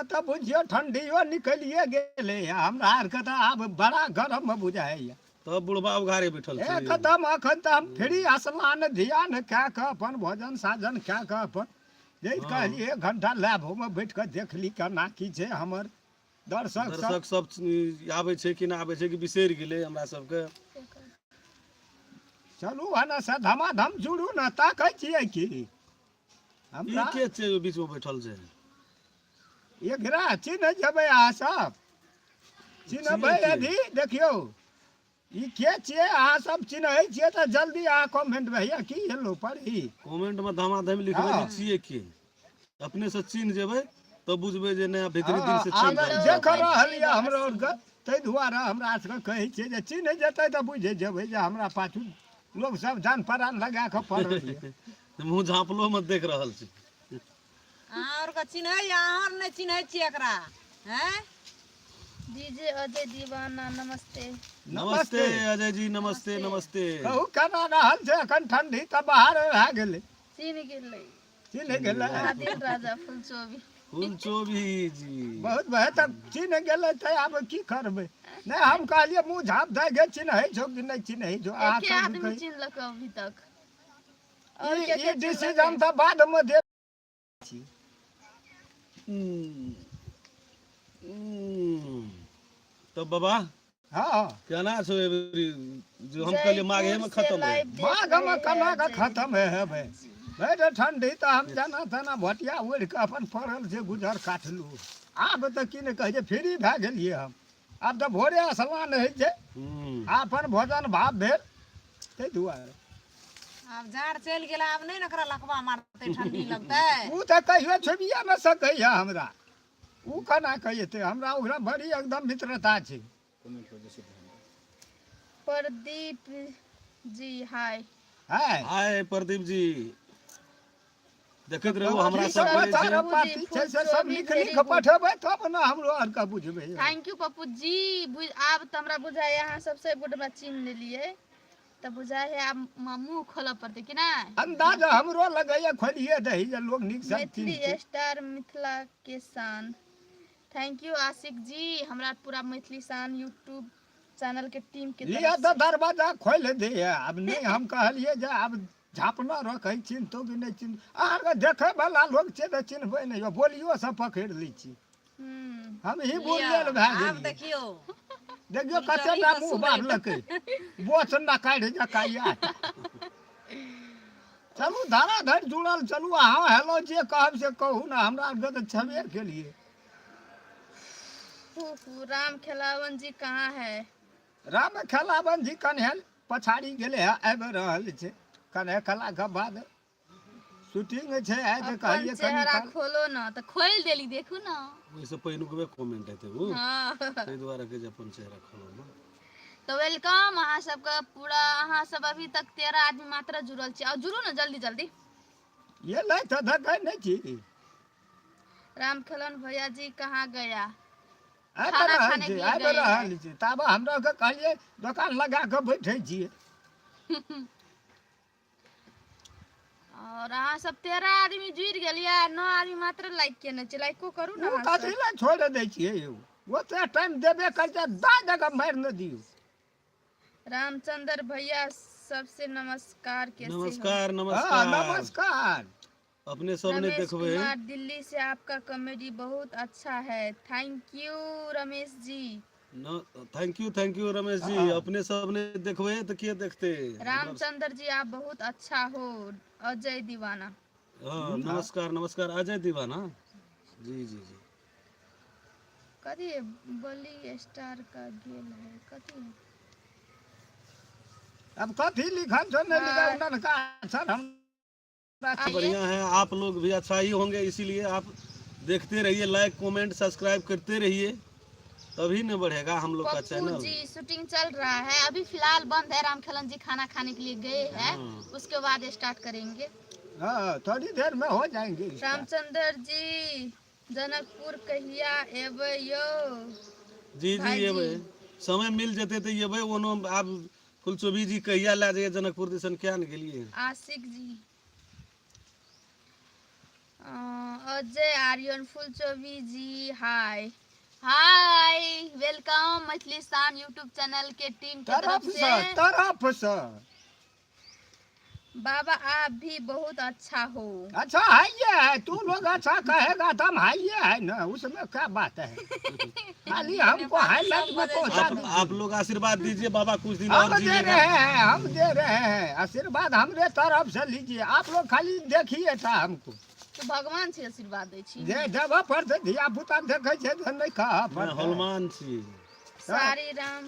तो बुझियो ठंडियो निकलिए गेले हमरा आर के तो अब बड़ा गरम में बुझाइए तब बुढ़बा उघारे बैठल छी एकदम अखन तो हम फ्री स्नान ध्यान कए के अपन भोजन साजन कए के अपन जे कहलिए 1 घंटा लैब में बैठ के देखली केना की छै हमर दर्शक दर्शक सब आबै छै कि ना आबै छै कि बिसरि गेलै हमरा सबके चलू हने से धमाधम जुड़ू न ताकै छियै की ई हमरा के छै बीच में बैठल छै एकरा चिन्ह जेबै अहाँ सब चिन्हबै छियै यदि देखियौ ई के छियै अहाँ सब चिन्है छियै तऽ जल्दी अहाँ कमेंट भैया की हेलो पढ़ी कमेंट में धमाधम लिखबै हाँ। कि छियै के अपने से चिन्ह जेबै तब बुझबै जे नया भीतरी दिल से आब चिन्ह रहल देख रहल यऽ हमरा आरके ताहि दुआरे हमरा सबके कहै छियै जे चिन्ह जेतै तऽ बुझे जेबै जे हमरा पाछू लोग सब जान परान लगा कऽ पड़ल यऽ मुँह झाँपलो में देख रहल छी और का चिन्है अहाँ नहीं चिन्है छी एकरा हैं डीजे अजय दीवाना नमस्ते। नमस्ते अजय जी नमस्ते नमस्ते कहू केना रहल छै एखन ठंडी तऽ बाहर भए गेलै चिन्ह गेलै चिन्ह गेलै आदिल राजा फुलचोबी। फूलचोभी जी बहुत भए तब चिन्ह गेलै तऽ आब की करबै नहीं हम कहलिए मुँह झाँप दे गे चिन्है छौ कि नहीं चिन्है छौ अहाँ एके सब आदमी कही चिन्हलक अभी तक। ई डिसीजन तऽ बाद में दे छी तब बाबा हाँ केना छो एबरी जो हम कहलिए माघे में खत्म है माघ में केना के खत्म हेबै भैर ठंडी तऽ हम जना तना भटिया ओढ़ि के अपन पड़ल छै गुजर काटलू आब तऽ की ने कहै छै फ्री भए गेलियै हम आब तऽ भोरे स्नान होइ छै अपन भोजन भात भेल ताहि दुआरे अब जाड़ चल गेला अब नहीं नकरा लकवा मारते ठंडी लगते ऊ तऽ कहियो छुबिए न सकैया हमरा ऊ केना कहिते हमरा ओकरा बड़ी एकदम मित्रता छै प्रदीप जी हाय। है हाय प्रदीप जी देखत रहो हमरा ई सब सब बोलै बच्चा छै पार्टी छै से सब लिख लिख के पठेबै तब ने हमरो आर के बुझबै थैंक यू पप्पू जी आब तो हमरा बुझाय अहाँ सबसे गुड में चिन्ह लेलिए तो बुझाय है आप मुंह खोला पड़ते कि ना। अंदाज हमरो लगैया खोलिए दही जे लोग नीक से मैथिली स्टार मिथिला के शान। थैंक यू आशिक जी हमरा पूरा मैथिली शान यूट्यूब चैनल के टीम के लिया तरफ तो दरवाजा खोल दे अब नहीं हम कहलिए जे अब झापना रखै चिन्ह तो कि नहीं चिन्ह अहाँके देखै वाला लोग छै तऽ चिन्हबै नहीं बोलियो से पकड़ि लै छी हम ही बोल लेल भए अब गेलियै देखियो देखियो कतेटा मुँह बारलकै बोच न काढ़ि जकाया चलू धराधर जुड़ल चलू अहाँ हेलो जे कहब से कहू ना हमरा आरके तऽ छबे केलिए राम खेलावन जी कहाँ है। राम खेलावन जी कन्हे पछाड़ी गेले है आबि रहल छै कन्हे कला के बाद शूटिंग छै आइ तऽ अपन कहलिए चेहरा कनि खोलो ना तो खोल देली देखू ना। वैसे पहिनुकबे कमेंट हेतै उ हाँ ताहि दुआरे के जे अपन चेहरा खोलो ना तो वेलकम अहाँ सबके पूरा अहाँ सब अभी तक 13 आदमी मात्र जुड़ल छी और जुड़ू ना जल्दी जल्दी। ये लै तऽ देखै नहीं छी राम खेलन भैया जी कहाँ गया। आबि खाना रहल खाने छै के लिए आबि गए रहल छै तब हमरा के कहलिए दुकान लगा के बैठे छियै और अहाँ सब 13 आदमी जुड़ गेलिए 9 आदमी मात्र लाइक केने छै लाइको करू ना ऊ अहाँ कथी सब। ला छोड़ दै छियै यौ ओते टाइम देबे कर छै दाइ जगह मारि न दियौ रामचंद्र भैया सबसे नमस्कार कैसे हो। नमस्कार हाँ नमस्कार नमस्कार अपने सब ने रमेश देखबै कुमार दिल्ली से आपका कॉमेडी बहुत अच्छा है thank you Ramesh ji. Thank you Ramesh ji हाँ। अपने सब ने देखबै तऽ के देखते रामचंद्र जी आप बहुत अच्छा हो। अजय दीवाना हाँ नमस्कार नमस्कार अजय दीवाना जी जी जी कथी बली स्टार का गेल है कथी अब कथी लिखल छो नहीं लिखल उन्होंने कहा सर हम बढ़िया है आप लोग भी अच्छा ही होंगे इसीलिए आप देखते रहिए लाइक कमेंट सब्सक्राइब करते रहिए तभी न बढ़ेगा हम लोग का पप्पू चैनल। जी शूटिंग चल रहा है अभी फिलहाल बंद है रामखेलन जी खाना खाने के लिए गए हैं उसके बाद स्टार्ट करेंगे। हाँ थोड़ी देर में हो जाएंगे रामचंद्र जी जनकपुर कहिया एबै यो। जी जी ये समय मिल जते तो ये ओनो आप फुलचोभी जी कहिया ला जाइए जनकपुर दिसन क्या न गेलिए। आशिक जी अजय आर्यन फुलचोबी जी हाय हाय वेलकम मैथिलीस्तान यूट्यूब चैनल के टीम के तरफ से बाबा आप भी बहुत अच्छा हो। अच्छा है ये है, तू लोग अच्छा कहेगा तो हम है ये है ना, उसमें क्या बात है। खाली हमको हाईलाइट में पहुंचा आप लोग आशीर्वाद दीजिए बाबा कुछ दिन हम और दे जिएगा। रहे हैं, हम दे रहे हैं आशीर्वाद हमरे तरफ से लीजिए। आप लोग खाली देखिए था हमको तो भगवान से आशीर्वाद दै छी। जे देव पर से धिया पुता देखे छे तो नहीं कहा पर हनुमान छी। सारी राम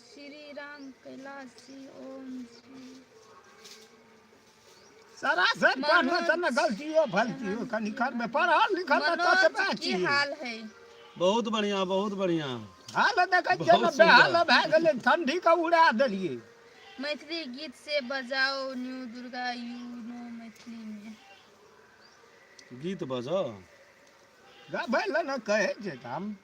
श्री राम कैलाश जी ओम श्री सरासर पढ़ना तो न गलती हो फलती हो कनी कर में पढ़ल लिखल तो मनोज सब की अच्छी हाल है। बहुत बढ़िया बहुत बढ़िया। हाल देखे छे बहुत न सुंदर। बेहाल भए गेलै, ठंडी का उड़ा देलिए। मैथिली गीत से बजाओ new Durga you know Maithili में गीत बजो। गाबै ल न कहे छे त हम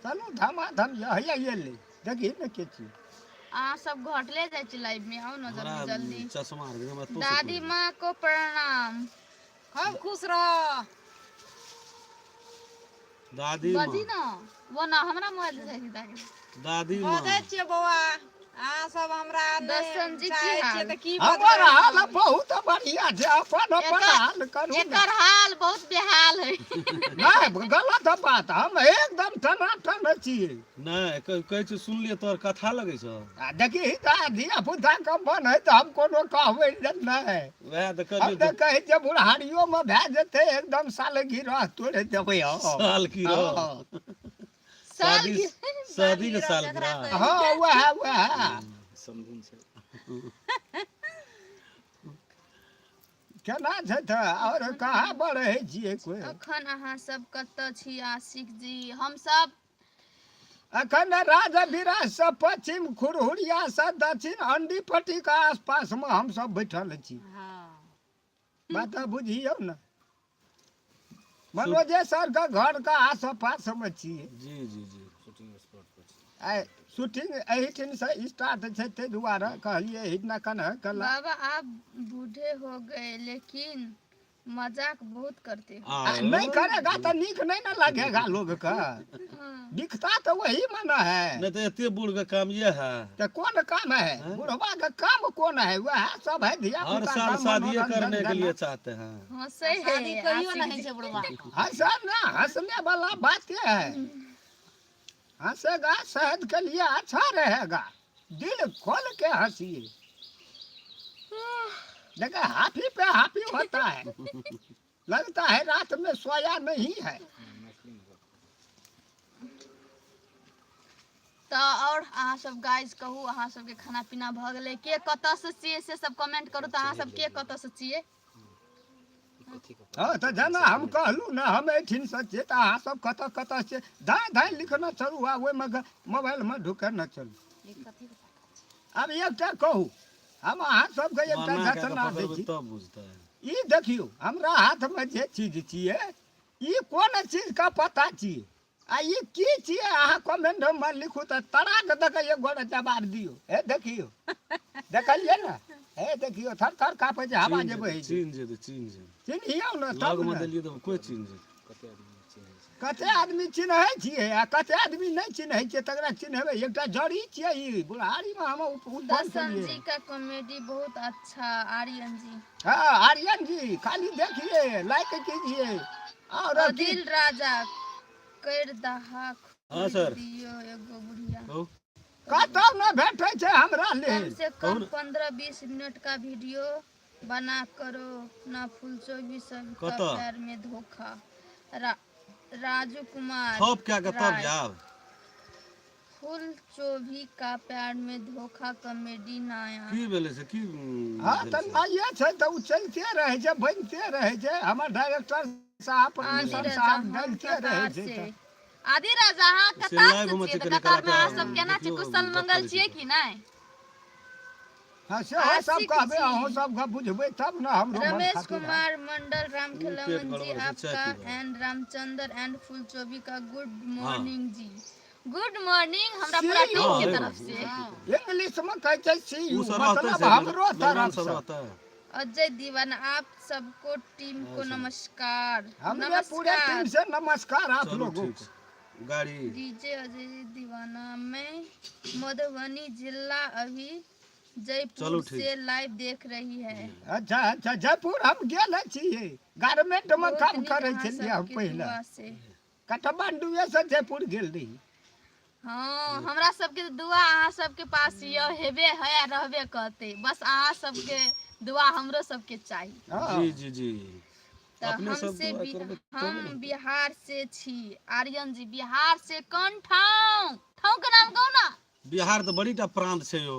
चलो धमाधम हैया ये ले देखी न के छी। अहाँ सब घटले जाइ छी लाइव में, आओ न जल्दी जल्दी। चश्मा हर गया, मैं तो दादी माँ को प्रणाम। खूब खुश रह। दादी माँ बजी न वो न हमरा मोबाइल से दादी माँ बजै छियै बौआ, अहाँ सब हमरा दर्शन जी की चाहै छियै हाल? तऽ की हमर बजबै हाल हम? बहुत बढ़िया छै, अपन अपन हाल करू एकर हाल बहुत बेहाल है। नहीं गलत बात, हम एकदम टनाटन छियै। नहीं कहै छी सुन लिए तोहर कथा लगे छौ। आ देखी धिया पुता के मन है तो हम कोनो कहबै नहीं। वह तो हम कर तो कहे जे बुढ़ारियों में भए जेतै एकदम सालगिरह तोड़े देबै हम। साल की रहो। हाँ शादी सालगिरह शादी के साल जकरा गिरा। कहै हाँ, वह समझुन से केना छै त और कहाँ बढ़े छियै कोई। अखन अहाँ सब कतऽ छी आशिक जी? हम सब अखन राजा विराज से पश्चिम खुरहुरिया से दक्षिण अंडीपट्टी के आसपास में हम सब बैठल छी। हाँ। बात बुझियौ न, मनोजे सर के घर के आस पास में छियै। जी जी जी शूटिंग स्पॉट पर आइ शूटिंग एहिठिन से स्टार्ट छै, ताहि दुआरे कहलिए हितना कन कला। बाबा आप बूढ़े हो गए लेकिन मजाक बहुत करते हो। नहीं करेगा तो नीक नहीं ना लगेगा लोग का। हाँ। दिखता तो वही मना है, नहीं तो इतने बूढ़ का काम ये है। तो कौन काम है बुढ़वा का काम कौन है, वह सब है धिया हर पुता साल का शादी मनोरंजन करने के देना। लिए चाहते हैं। हंसे है शादी कहियो आशिक नहीं जी। छै बुढ़वा। हंसना हंसने वाला बात ये है, हंसेगा सेहत के लिए अच्छा रहेगा, दिल खोल के हंसिए। देखा हाथी पे हाथी होता है, लगता है रात में सोया नहीं है। तो और अहाँ सब गाइस कहू, अहाँ सबके खाना पीना भ गेलै? के कतऽ से छियै से सब कमेंट करू। तो अहाँ सब के कतऽ से छियै? हाँ तो जना हम कहलू ना हम एठिन से छियै, तो अहाँ सब कतऽ कतऽ से धाय धाय लिखना चलू, आ ओहिमे मोबाइल में ढुके न चलू। अब एकटा कहू, हम अहाँ सबके एकटा माना के घटना दै पकड़बै छी। तब बुझता है। ई देखियो हमरा हाथ में जे चीज छियै, ई कोन चीज का पता छियै, आ ई की छियै अहाँ कमेंट में लिखू तो तड़ाक दके एक गोरे जवाब दियो। हे देखियो, देखलिए ना, हे देखियो थर थर कापे जे हवा जे बहै छै। चीन जे चीन जे चिन्हियौ न लग तब में न। देलिए तो कोई चीन जे कते आदमी चिन्है छियै आ कते आदमी नहीं चिन्है छियै, तकरा चिन्हबै। एकटा जड़ी छियै ई बुढ़ारी में हम उद्भव दर्शन केलिए। जी का कॉमेडी बहुत अच्छा। आर्यन जी हाँ आर्यन जी खाली देखिए, लाइक कीजिए और अदिल राजा कर दहा हाँ सर। दियो एगो बुढ़िया। कहू कतौ न भेटै छै हमरा कम लेल। से कम कौन? 15-20 मिनट का वीडियो बना करो ना। फुलचोबी सब का कतऽ? प्यार में धोखा। राजू कुमार थप क्या के तब राय। जाब। फुलचोबी का प्यार में धोखा कॉमेडी नया। की भेलै से की हाँ भेल तो से? नये छै तो उ चलते रहे छै, बनते रहे छै। हमर डायरेक्टर साहब आदि प्रोड्यूसर राजा साहब हम डलते कतार रहे से। छै। आदि राजा हाँ से कतार live से में छियै, छै, तऽ कनि कतार में कलाकार अहाँ सब केना छी, देखियौ, कुशल मंगल देखै छियै छी। कि नहीं? हाँ सेहो सब आशिक कहबै, जी। अहूँ सब के बुझबै तब न हमरो मन रमेश खातिर है। कुमार मंडल राम पेट खिलवन गड़बड़ जी है, चाय आपका पी रहा है। एंड रामचंद्र एंड फुलचोबी का good morning ji. Good morning हमरा पूरा See टीम you. के तरफ से। इंग्लिश में कहै छै सी वो यू सब रहते मतलब हैं हमरो मेहमान तरफ सब से रहता है। अजय दीवाना आप सबको टीम को नमस्कार। हमरे पूरे टीम से नमस्कार आप चलो लोगों ठीक को। है। गाड़ी डीजे अजय दीवाना मैं मधुबनी जिला अभी चलो जयपुर ठीक। से लाइव देख रही है। अच्छा अच्छा जयपुर हम गेल छियै गारमेंट में बहुत काम नीक करे अहाँ छलियै हम सबके पहले दुआ से। काठमांडू से जयपुर गेल रही। हाँ हमरा सबके दुआ अहाँ सबके पास ये हेबे है रहबे करते, बस अहाँ सबके दुआ हमरो सबके चाहिए। हाँ। जी जी। तो अपने सब हमसे दुआ करबे हम तबे ना। बिहार से छी। आर्यन जी बिहार से कौन ठाव ठाव के नाम कहू ना। बिहार तो बड़ी टा प्रांत छै यो।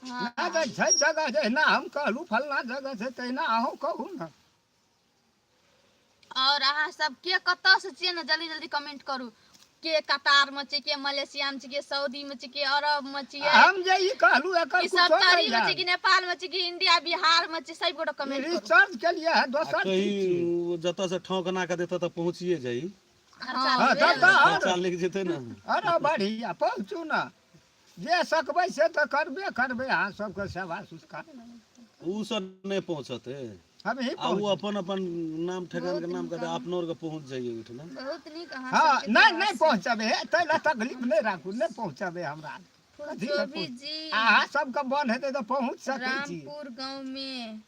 हाँ ना तऽ छै जगह जहिना हम कहलू फलना जगह छै तहिना अहूँ कहू ने। और अहाँ सब के कतऽ से छियै ने जल्दी जल्दी कमेंट करू। के कतार में छै, के मलेशिया में छै, के सऊदी में छै, के अरब में छै, हम जे ई कहलू एकर कि कुछो सत्तरी नहीं में छै, जान। कि नेपाल में छै, कि इंडिया बिहार में छै, सब गोटा कमेंट करू। रिसर्च के लिए है आ दोसर चीज कहीं छी। वो जतऽ से ठौकना के देता तो पहुंचिए जाई। हाँ, हाँ, भेल। तब तऽ खर्चा लिख जेते ना। अरे बढ़िया पहुँचू ना जे सकबै से तऽ करबे करबै अहाँ सबके सेवा सुस्कार उ सब नहीं पहुंचते। हम ही आ वो पहुँच। अपन अपन नाम ठेकान के नाम कहते अपनो और के पहुंच जाइए उठना। बहुत नीक अहाँ हाँ सबके नहीं दुआ नहीं से। पहुँचबे तैले तकलीफ नहीं राखू नहीं पहुँचबे हमरा कथी ले चौबी पहुँच- जी अहाँ सबके बन हेतै तऽ पहुँच सकै छी। रामपुर गांव में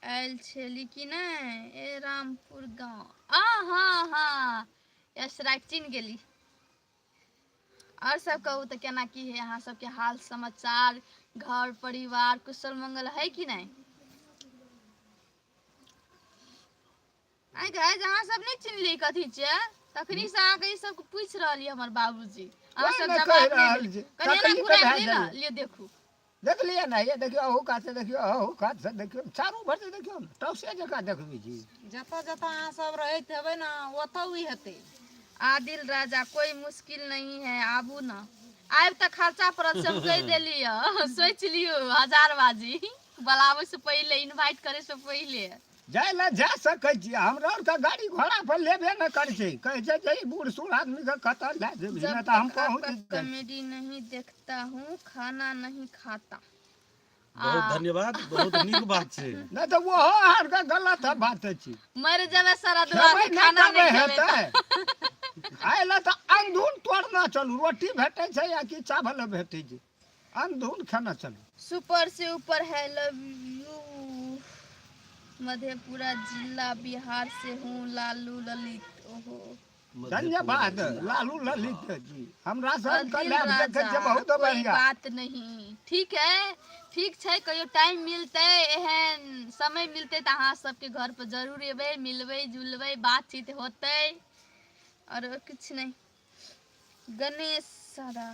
आयल छली कि नहीं। ए रामपुर गांव हाँ हाँ यस राइट चिन्ह गेली। और सब कहू तो केना की है अहाँ सबके हाल समाचार, घर परिवार कुशल मंगल है कि नहीं। आई गाइस अहाँ सब नहीं चिन्हली कथी छै, तखनी से अहाँ के ई सब पूछ रहली हमर बाबूजी। अहाँ कोई सब नहीं जवाब कहि नहीं रहल देली। छै। कनिया ना तकलीफ घुरा भए देली ना जाइए। लिए देखू। देखलिए ना ये देखियो अहू कात से देखियो अहू कात से देखियो चारू भर से देखियो ना टौसे जकाँ देखबै छी। जतऽ जतऽ अहाँ सब रहैत हेबै ने ओतऽ ही हेतै। आदिल राजा कोई मुश्किल नहीं है आबू ना। आब तक खर्चा पड़त से हम कह देली सोच लियो हजारबाजी बुलावे से पहले इनवाइट करे से पहले। जाय ला जा सकै छी हमरा और के गाड़ी घोड़ा पर लेबे न करै छै कहै छै जे ई बूढ़ सूढ़ आदमी के कतऽ ले जेबही जब ना तऽ हम तक पहुँच आपका जाए। कॉमेडी नहीं देखता हूँ खाना नहीं खाता। बहुत धन्यवाद बहुत नीक बात छै। नहीं तो वो आहार का गलत है बात छी। मर जावे सारा खेबै दुआ नहीं खाना तबे नहीं हेतै खेबै। खाय ला तऽ अंधुन तोड़ना चलू रोटी भेटै छै या कि चावल भेटै छै अंधुन खाना चलू। सुपर से ऊपर है लव यू। मधेपुरा जिला बिहार से हूँ लालू ललित। ओहो धन्यवाद लालू ललित जी हमरा सब के अदिल लैब देखै राजा छै बहुत कोई बढ़िया। बात नहीं ठीक है ठीक छै कहियो टाइम मिलते एहन समय मिलते तो अहाँ सबके घर पर जरूर एबै मिलबै जुलबै बातचीत होतै और कुछ नहीं। गणेश सारा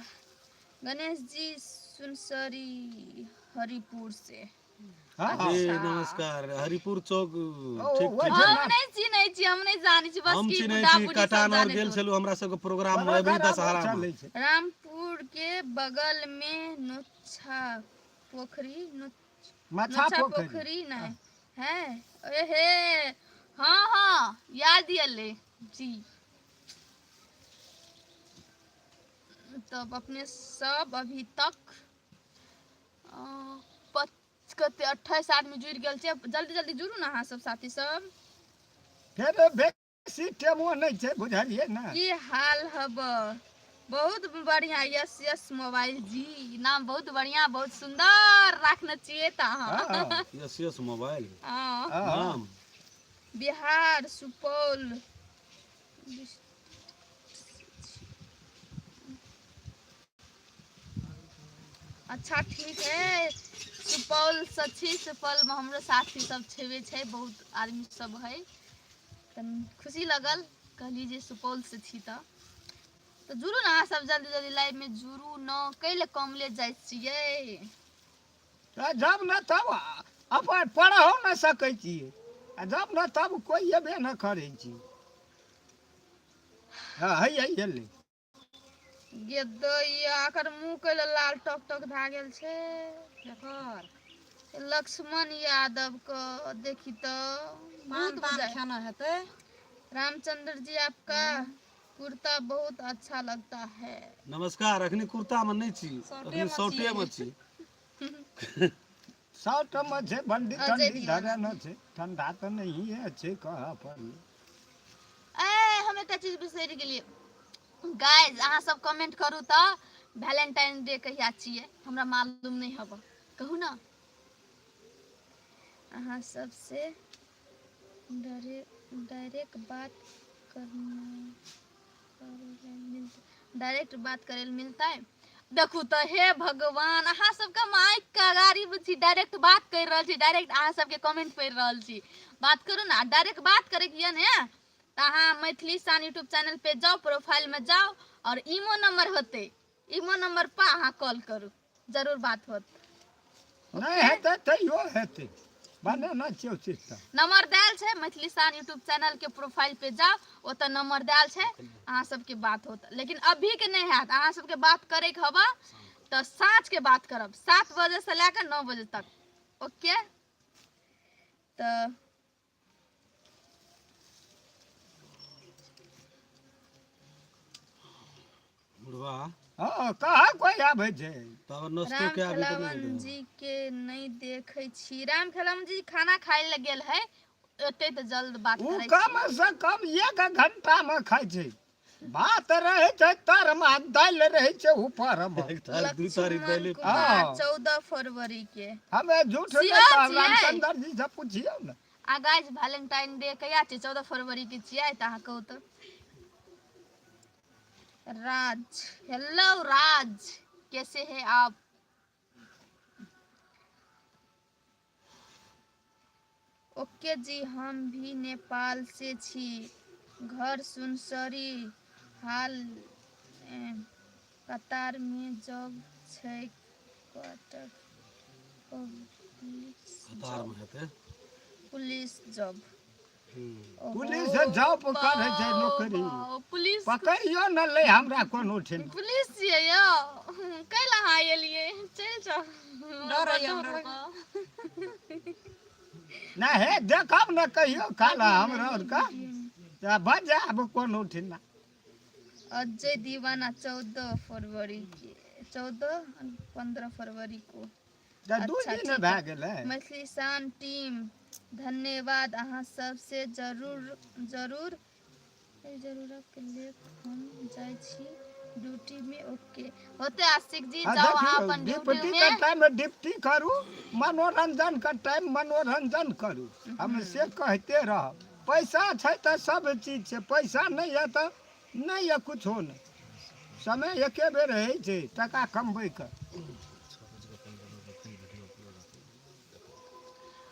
गणेश जी सुनसरी हरिपुर से। हाँ जी अच्छा। नमस्कार हरिपुर चौक ठीक वो ठीक जे- हम नहीं चिन्है छी हम नहीं जानै छी बस हम की चिन्है बुढ़ा छी बुढ़ी सब कटान और जाने गेल तो। छलु हमरा सबके प्रोग्राम में बड़ा अभी खराब दशहरा में। चलै छै। रामपुर के बगल में नोछा पोखरी माछा नोछा पोखरी पोखरी नहीं है। एहे हाँ हाँ याद दिले जी। तब अपने सब अभी तक कते 28 आदमी जुड़ गेल छै जल्दी जल्दी जुड़ू ना अहाँ सब साथी सब। फेर बेसी टेमो नहीं छै बुझलिए ना। की हाल हब बहुत बढ़िया यस यस मोबाइल जी नाम बहुत बढ़िया बहुत सुंदर रखने चाहिए तो हाँ यस मोबाइल हाँ हाँ नाम बिहार सुपौल अच्छा ठीक है सुपौल से छी सुपौल में हमरो साथी सब छेबे छै बहुत आदमी सब है तनी खुशी लगल कहली जे सुपौल से छी तो जुड़ू ना अहाँ सब जल्दी जल्दी लाइव में जुड़ू न कैले कॉलेज जाय छियै। तऽ जब न तब अपन पढ़ो न सकै छियै आ जब न तब कोई अयबे न करै छी। हाँ है ले गे दैया एकर मुंह कैले लाल टक टक भए गेल छै। एकर लक्ष्मण यादव को देखी तो पान भूत तान बुझाए। खाना हेतै। रामचंद्र जी आपका कुर्ता बहुत अच्छा लगता है। नमस्कार, अखनी कुर्ता में नहीं छी, शॉर्टे अखनी में शॉर्टे छी। में छी। शर्ट में छे बंडी अजय ठंडी दीवाना। धरे न छे, ठंडा तो नहीं है छे कहाँ पर। हम एकटा चीज बिसरि गेलियै गाइज, अहाँ सब कमेंट करू तऽ वैलेंटाइन डे कहिया छियै, हमरा मालूम नहीं हबा, कहू ना। अहाँ सबसे डायरेक्ट बात डायरेक्ट बात करे ले मिलता है। देखू तो हे भगवान, अहाँ सबके माइक के अगाड़ी में छी, डायरेक्ट बात कर रहल छी, डायरेक्ट अहाँ सबके कमेंट पढ़ि रहल छी। बात करू ना, डायरेक्ट बात करे के ये ने तो अहाँ मैथिली शान यूट्यूब चैनल पे जाओ, प्रोफाइल में जाओ और इमो नंबर होते, इमो नंबर पर अहाँ कॉल करू, जरूर बात होत। नहीं हेते तैयो हेते, बने न छियो सिस्टम। नंबर देल छै मैथिली शान यूट्यूब चैनल के प्रोफाइल पे जाओ, ओतऽ नंबर देल छै, अहाँ सबके बात होत। लेकिन अभी के नहीं हैत, अहाँ सबके बात करे के हबा तो साँझ के बात करब, 7 बजे से लेकर 9 बजे तक। ओके तो बुढ़वा हाँ कहाँ कोई आवे छे। तब नाश्तो राम के अभी तो खेलावन नहीं जी के नहीं देखे छी। राम खेलावन जी खाना खाए ले गेल है, एते तो जल्द बात उ करे कम छी। से कम 1 घंटा में खाई छे। बात रहे छे तर में, दाल रहे छे ऊपर में। एक तारीख 2 तारीख लक्ष्मण पहले कुमार हाँ। 14 फरवरी के। हमें झूठ नहीं सियर कहब, छियै? रामचंद्र जी से पूछियो न। आ गाइज वैलेंटाइन डे कहिया छै? 14 फरवरी के छियै तऽ अहाँ कहू तऽ। राज, हेलो राज, कैसे हैं आप? ओके जी, हम भी नेपाल से छी, घर सुनसरी, हाल कतार में जॉब छै, क्वार्टर कतार में हेते। Police job. पुलिस जॉब करे छे नौकरी। पुलिस पकड़ियो न ले हमरा कोनो ठिन। पुलिस छियै यौ, कैला अहाँ एलियै? चलि जाउ, डर है हमरा ना हे देखब न कहियो काला हमरा और का। जा बजाब कोनो ठिन। अजय दीवाना 14 फरवरी के, 14 15 फरवरी को। जा 2 अच्छा, दिन ठीक भए है। गेलै। मैथिली शान टीम धन्यवाद, अहाँ सबसे जरूर के लिए हम जाय छी ड्यूटी में। ओके होते आशिक जी, हाँ, जाओ अहाँ देखियो अपन ड्यूटी डिप्टी में। के टाइम में डिप्टी करू, मनोरंजन के टाइम मनोरंजन करू। हम से कहते रह, पैसा छै तो सब चीज छै, पैसा नहीं है तो नहीं है कुछो नहीं। समय एके बेर है छे, टका कमबै के।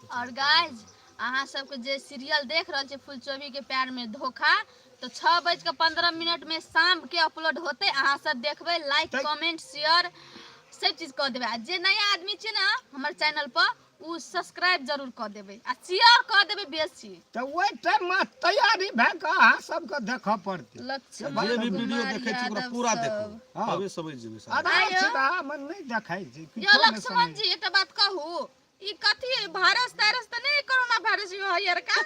और गाइज अहाँ सबके जे सीरियल देख रहल छै फुलचोभी के प्यार में धोखा, तो 6:15 में शाम के अपलोड होते, अहाँ सब देखबै, लाइक कमेंट शेयर सब चीज कर देबै। आ जे नया आदमी छै ना हमर चैनल पर, उ सब्सक्राइब जरूर कर देबै आ शेयर कर देबै बेसी। तो वही टाइम में तैयारी भए के अहाँ सबके देखऽ पड़तै। लक्ष्मण जे भी वीडियो कुमार देखे छी ओकरा यादव पूरा सब। देखो, हाँ। तबे समझ जेबै सारा। आधा आयो। सीधा में नहीं देखाई छै, यो किछो नहीं लक्ष्मण समझ। जी एकटा बात कहू, ई कथी वायरस तायरस त नहीं, कोरोना वायरस यो हयर का?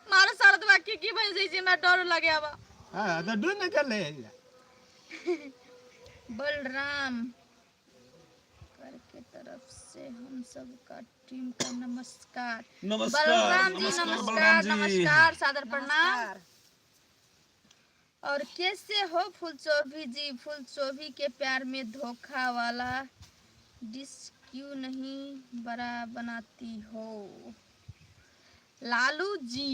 मारो सरदवा की बन जाइ छै, हमरा डर लगे अब। हाँ तो डूब गेलै। बलराम कर के तरफ से हम सबका टीम का नमस्कार। नमस्कार, बलराम जी नमस्कार नमस्कार, बलराम जी। नमस्कार, सादर प्रणाम। नमस्कार। और कैसे हो फुलचोभी जी? फुलचोभी के प्यार में धोखा वाला डिश क्यों नहीं बड़ा बनाती हो? लालू जी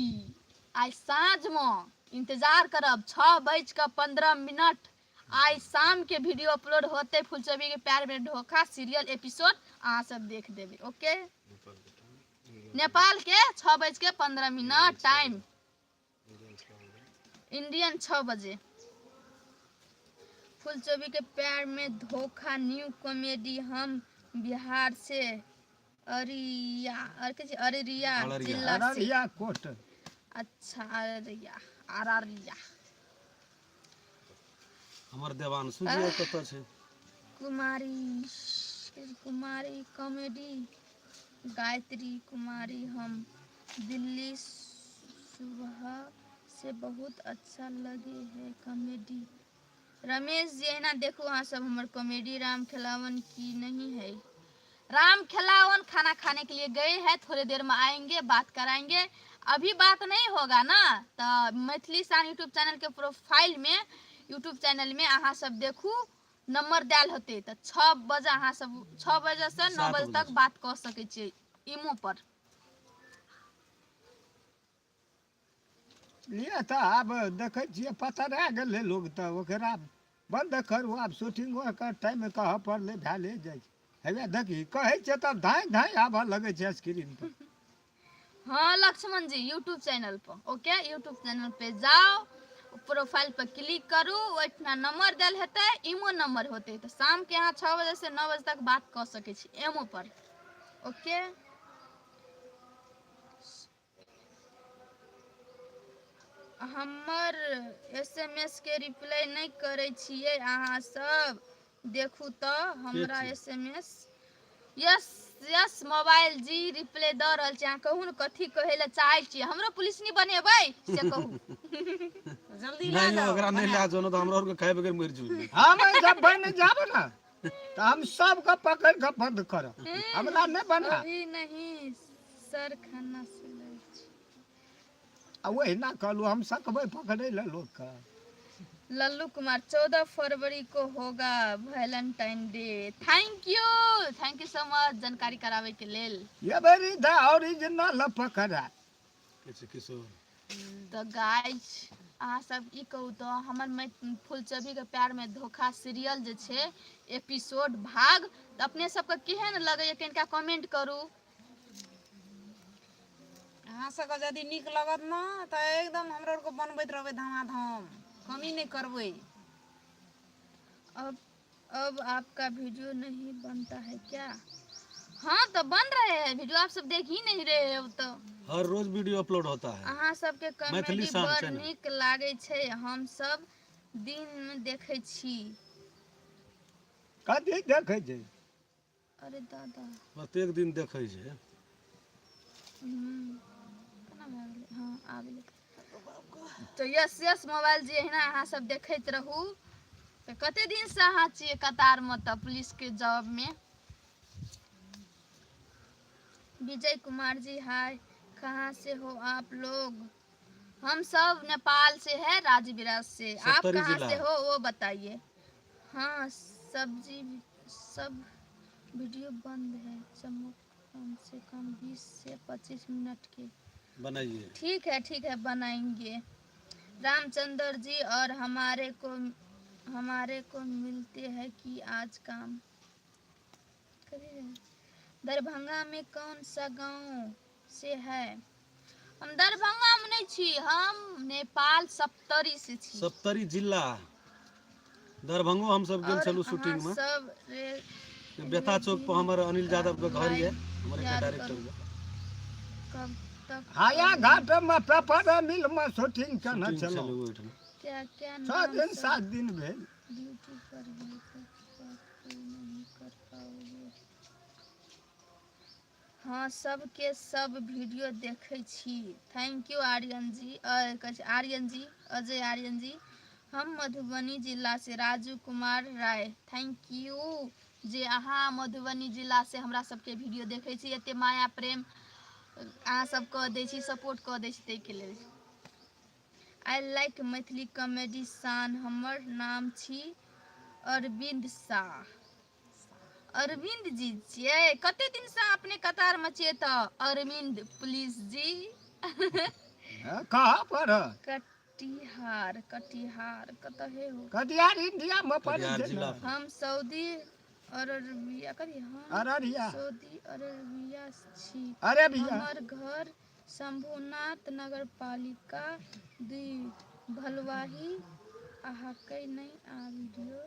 आज साँझ में इंतजार करब, 6:15 आज शाम के वीडियो अपलोड होते फुलचोभी के प्यार में धोखा सीरियल एपिसोड, अहाँ सब देख देबे। ओके, नेपाल के 6:15 टाइम, इंडियन 6 बजे। फुलचोभी के प्यार में धोखा न्यू कॉमेडी, हम बिहार से अररिया जिला से। अररिया कोट। अच्छा, अररिया हमर देवांशु जी कतऽ छै? कुमारी कॉमेडी, गायत्री कुमारी, हम दिल्ली सुबह से बहुत अच्छा लगे है कॉमेडी। रमेश जी है ना, देखो वहाँ सब हमार कॉमेडी। राम खिलावन की नहीं है। राम खिलावन खाना खाने के लिए गए हैं, थोड़ी देर में आएंगे, बात कराएंगे। अभी बात नहीं होगा ना, तो मैथिली शान यूट्यूब चैनल के प्रोफाइल में, यूट्यूब चैनल में अहाँ सब देखू नंबर दियल होते, तो 6 बजे अहाँ सब 6 बजे से 9 बजे तक बात कर सके छियै इमो पर। ये तो आब देखे छियै पता रह गेलै लोग, तो ओकरा बंद करू। आब शूटिंग कर टाइम कह पड़ले भैले जाइ हेबे देखी कहै छै तब धाय धाय आबऽ लगे छै स्क्रीन पर। हाँ लक्ष्मण जी, यूट्यूब चैनल पर ओके, यूट्यूब चैनल पे जाओ, प्रोफाइल पर क्लिक करू, ओहिठना नंबर दिल हेतै, इमो नंबर होते, तो शाम के यहाँ 6 बजे से 9 बजे तक बात कर सके छी इमो पर। ओके, हमर SMS के रिप्लाई नहीं करे छियै अहाँ सब, देखू तो हमरा SMS। यस यस मोबाइल जी रिप्लाई द रहल छी। अहाँ कहू ने कथी कहे ला चाहे छी, हमरो पुलिस नहीं बनेबै से कहू। जल्दी ला नहीं लो ओकरा नहीं ला जो, तो हमरा और के खाए बगैर मर जू। हम जब बन जाब ना तो हम सबके पकड़ के बंद करब, हमरा नहीं बना। अभी नहीं सर, खाना से लै छी। आ वही ना कहलू हम सकबै पकड़े ले लोग का। लल्लू कुमार 14 फरवरी को होगा Valentine day. Thank you so much जानकारी करावे के लेल। ये बेरी द ओरिजिनल पकड़ा। किसो तो गाइज अहाँ सब ई कहू तो हमर फूलचबी के प्यार में धोखा सीरियल जे छै एपिसोड भाग, तो अपने सबके केहन लगैए कनिका कमेंट करू। अहाँ सबके यदि नीक लगत ना तो एकदम हमरा आर को बनबैत रहबै धमाधम, कमी नहीं करबै। अब आपका वीडियो नहीं बनता है क्या? हाँ तो बन रहे हैं वीडियो, आप सब देख ही नहीं रहे हो। तो हर रोज वीडियो अपलोड होता है। अहाँ सबके मैथिली कॉमेडी शान बड़ चैनल। नीक लागे छै, हम सब दिन में देखे छी। कथी देखे छै? अरे दादा प्रत्येक दिन देखे छै। केना भऽ गेलै? हाँ आ गेलै। तो यस मोबाइल जी है ना, अहाँ सब देखैत रहू। तो कते दिन से अहाँ छियै कतार में, तो पुलिस के जॉब में। विजय कुमार जी हाय, कहाँ से हो आप लोग? हम सब नेपाल से है, राजविराज से। आप सप्तरी कहाँ जिला। से हो वो बताइए। हाँ सब वीडियो बंद है, चमक कम से कम 20 से 25 मिनट के बनाइए। ठीक है बनाएंगे। रामचंद्र जी और हमारे को मिलते हैं कि आज काम करें। दरभंगा में कौन सा गांव से है? हम दरभंगा में नहीं छी, हम नेपाल सप्तरी से छी। सप्तरी जिला दरभंगो हम सब गेल छलू और शूटिंग में। सब बेता चौक पर हमारे अनिल यादव के घर है, हमारे याद डायरेक्टर करो। कब तक हाया घाट में पेपर मिल में शूटिंग करना शूटिंग चलो। चलू ओइठमा। क्या 6 दिन 7 दिन भेल। ड्यूटी पर है तो बात क्यों नहीं कर पाओगे? हाँ सबके सब वीडियो देखे छी। थैंक यू आर्यन जी, अजय आर्यन जी। हम मधुबनी जिला से राजू कुमार राय। थैंक यू जे अहाँ मधुबनी जिला से हमरा सबके वीडियो देखे छी, एते माया प्रेम अहाँ सब कऽ दै छी, सपोर्ट कऽ दै छी, ताहिके लेल। आई लाइक मैथिली कॉमेडी शान। हमर नाम छी अरविंद शाह। अरविंद जी छियै? कते दिन से अपने कतार में छियै? तो अरविंद पुलिस जी। कहाँ पर? कटिहार कतहे हो? कटिहार इंडिया में पड़े कटिहार छै जिला ना। में। हम Saudi Arabia Araria. Saudi Arabia छी। अरे भैया हमर घर शंभुनाथ नगर पालिका 2 भलवाही। अहाँके नहीं आ वीडियो?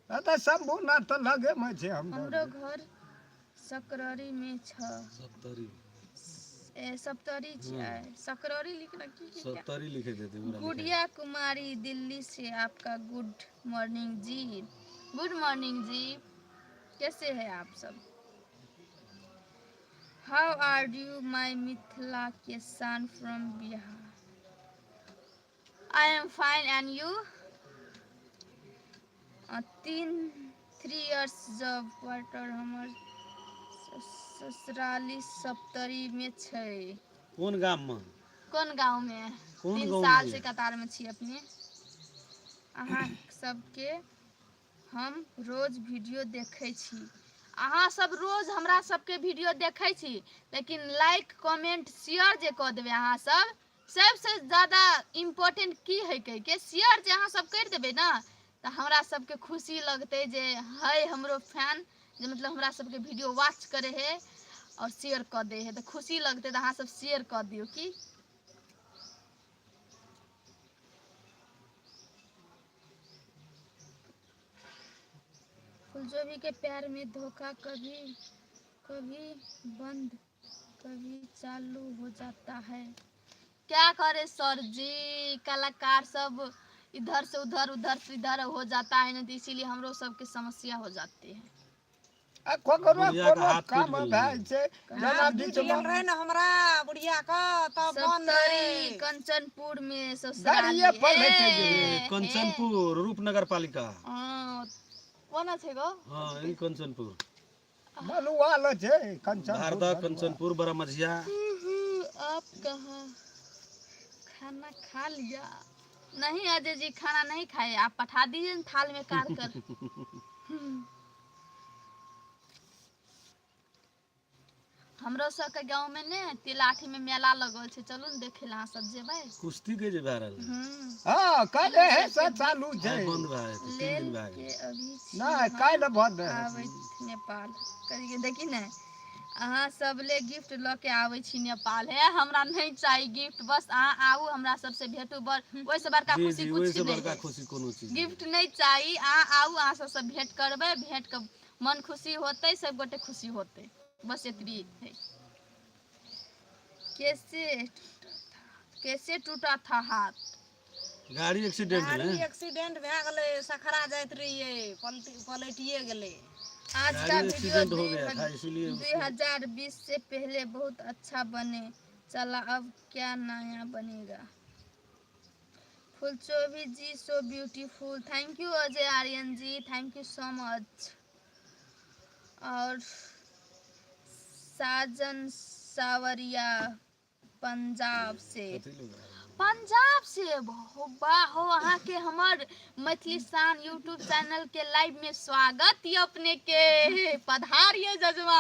तो शंभुनाथ तो लगे में छै हम। हमरो घर सकररी में छ। सप्तरी छियै? सकररी लिखना की क्या? सप्तरी लिखे देते पूरा। गुड़िया कुमारी दिल्ली से आपका good morning ji. Good morning ji, कैसे हैं आप सब? How are you my Mithila के son from Bihar? I am fine and you 3 years जब क्वार्टर हमर ससुराली सप्तरी में छै। कौन गाम में? कौन गांव में? कौन 3 गाँव साल में से ये? कतार में छी अपने। अहाँ सबके हम रोज वीडियो देखै छी। अहाँ सब रोज हमरा सबके वीडियो देखै छी, लेकिन लाइक कमेंट शेयर जे कऽ देबै अहाँ सब, सबसे ज़्यादा इम्पोर्टेंट की है के शेयर जे अहाँ सब कर देबै ना, तो हमरा सबके खुशी लगते जे है हमरो फैन जे मतलब हमरा सबके वीडियो वॉच करे है और शेयर कर दे है, तो खुशी लगते तो अहाँ सब शेयर कर दियो की। फुलजोबी के प्यार में धोखा कभी कभी बंद कभी चालू हो जाता है। क्या करे सर जी, कलाकार सब इधर से उधर से इधर हो जाता है ना, तो इसीलिए हमरो सबके समस्या हो जाती है। आ ककरो बुढ़िया के कोनो हाथ काम टूट भए गेलै। छै जेना हाथ बीच टूट गेल में रहे ना हमरा बुढ़िया का, तब बंद सप्तरी रहे। कंचनपुर में ससुराली। गाड़िए पलट ये गेलै। कंचनपुर रूपनगर पालिका। कोना छै गो? हाँ इन कंचनपुर, मनुआल छै कंचन भारदा कंचनपुर बड़ा मझिया। आप कहाँ खाना खा लिया? नहीं अजय जी, खाना नहीं खाए, आप पठा दीजिए न थाल में काट कर। हमरो सबके गांव में ने तिलाठी में मेला लगल छै, चलू न देखे ला अहाँ सब जेबै। कुश्ती के जे भए रहल है, हाँ काल्हि है से चालू छै। आइ बंद भए जेतै, 3 लेल दिन भए के गेल। अभी छी नहीं हम काल्हि बंद है। आबैत नेपाल करिए देखी ने, अहाँ सब ले गिफ्ट ल के आबै छी नेपाल। है हमरा नहीं चाहिए गिफ्ट, बस अहाँ आऊ हमरा सबसे भेटू, ओइ से बड़का जी खुशी जी, कुछ वही से नहीं बड़का है। खुशी कोनो चीज गिफ्ट नहीं चाहिए, अहाँ आऊ अहाँ सबसे भेंट करबै, भेंट के मन खुशी होते, सब गोटे खुशी होते, बस एतबी है। कैसे टूटा था हाथ? गाड़ी एक्सीडेंट गाड़ी है। एक्सीडेंट भए गेलै, सखरा जाइत रहिए, पलटिए गेलै। आज का गाड़ी वीडियो एक्सीडेंट हो गया था, इसीलिए उसको 2020 से पहले बहुत अच्छा बने चला, अब क्या नया बनेगा? फुलचोभी ji so beautiful, thank you Ajay Aryan ji, thank you so much. और साजन सावरिया पंजाब से, कथी लोग आए? पंजाब से वाह हो, अहाँ के हमर मैथिली शान यूट्यूब चैनल के लाइव में स्वागत ये अपने के, पधारिए जजमान।